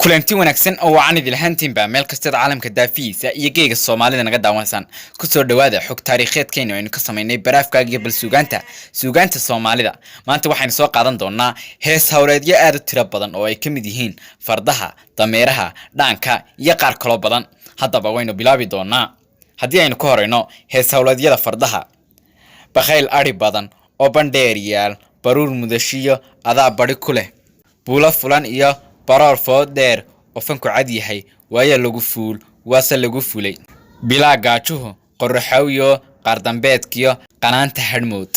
kulanti wanaagsan oo aan idil hantiinba meel kasta caalamka daafiisa iyo geega Soomaalida naga daawansan ku soo dhawaada xog taariikheedkeena aynu ka sameynay baraafkaaga iyo bal suugaanta Soomaalida maanta waxaynu soo qaadan doonaa hees hawleedyo aad u tiro badan oo ay ka mid yihiin fardaha, dameeraha, dhaanka iyo qaar kale badan. Haddaba waynu bilaabi doonaa haddii aynu ka horeyno hees hawleedyada fardaha. Bakhayl ari badan oo bandheeriyaal baruur mudashiyo adaa bari ku leh buula fulan iyo baroor foodeer oo fanku cad yahay waaya lagu fuul waasa lagu fulay bilaa gaajuhu qorraxawiyo qardambeedkiyo qanaanta hadhmood.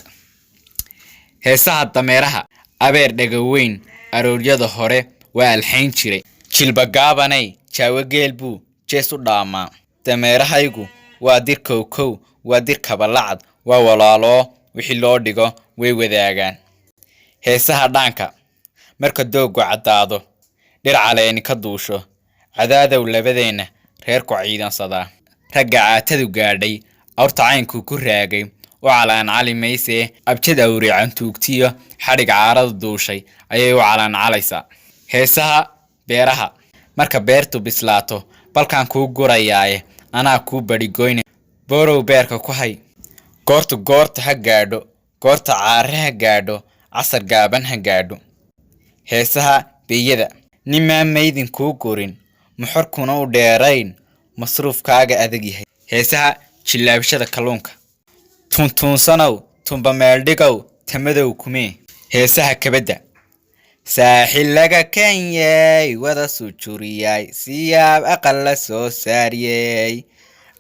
Heesaha dameeraha abeer dhagaweyn arooryada hore waa alxayn jiray jilba gaabanay jaawo geelbu jees u dhaamaa dameerahaygu waa dir kow waa dir kabalacad waa walaalo wixii loo dhigo way wadaagaan. Heesaha dhaanka marka doogu cadaado dhir caleeni ka duusho cadaadow labadeena reer ku ciidansada ragga caatadu gaadhay awrta caynku ku raagay oo calaan cali mayse abjad awriican tuugtiyo xadhig caarada duushay ayay u calaan calaysa. Heesaha beeraha marka beertu bislaato balkan ku gurayaaye anaa ku barigoyne borow beerka ku hay goorta ha gaadho goorta caare ha gaadho casar gaaban ha gaadho. Heesaha beeyada nimaa maydin kuu gurin muxorkuna u dheerayn masruufkaaga adag yahay. Heesaha jilaabashada kalluunka tuntuunsanow tumba meeldhigow tamadow kumee. Heesaha kabadda saaxil laga kenyay wada sujuriyay siyaab aqal la soo saariyay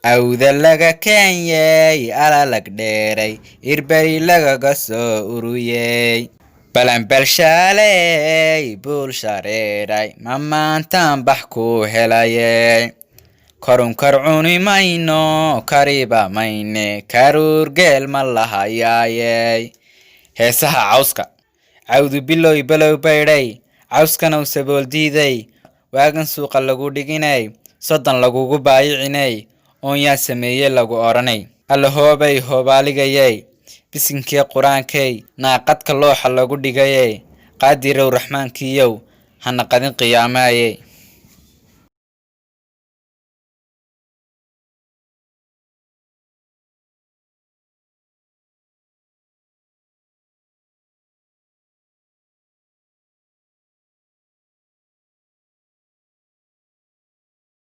awda laga kenyay alalag dheeray irbari lagaga soo uruyay balanbal shaaley buul shareeray mamaantaan bax ku helayay korunkar cuni mayno kariba mayne karuur geel ma lahayaayay. Heesaha cawska cawdu bilow balow baydhay cawskana u sabool diiday waagan suuqa lagu dhiginay soddon lagugu baayicinay oon yaa sameeyey lagu oranay alla hoobay hoobaaligayay bisinkii quraankay naaqadka looxa lagu dhigayay qaadirow raxmaankiyow hana qadin qiyaamaayay.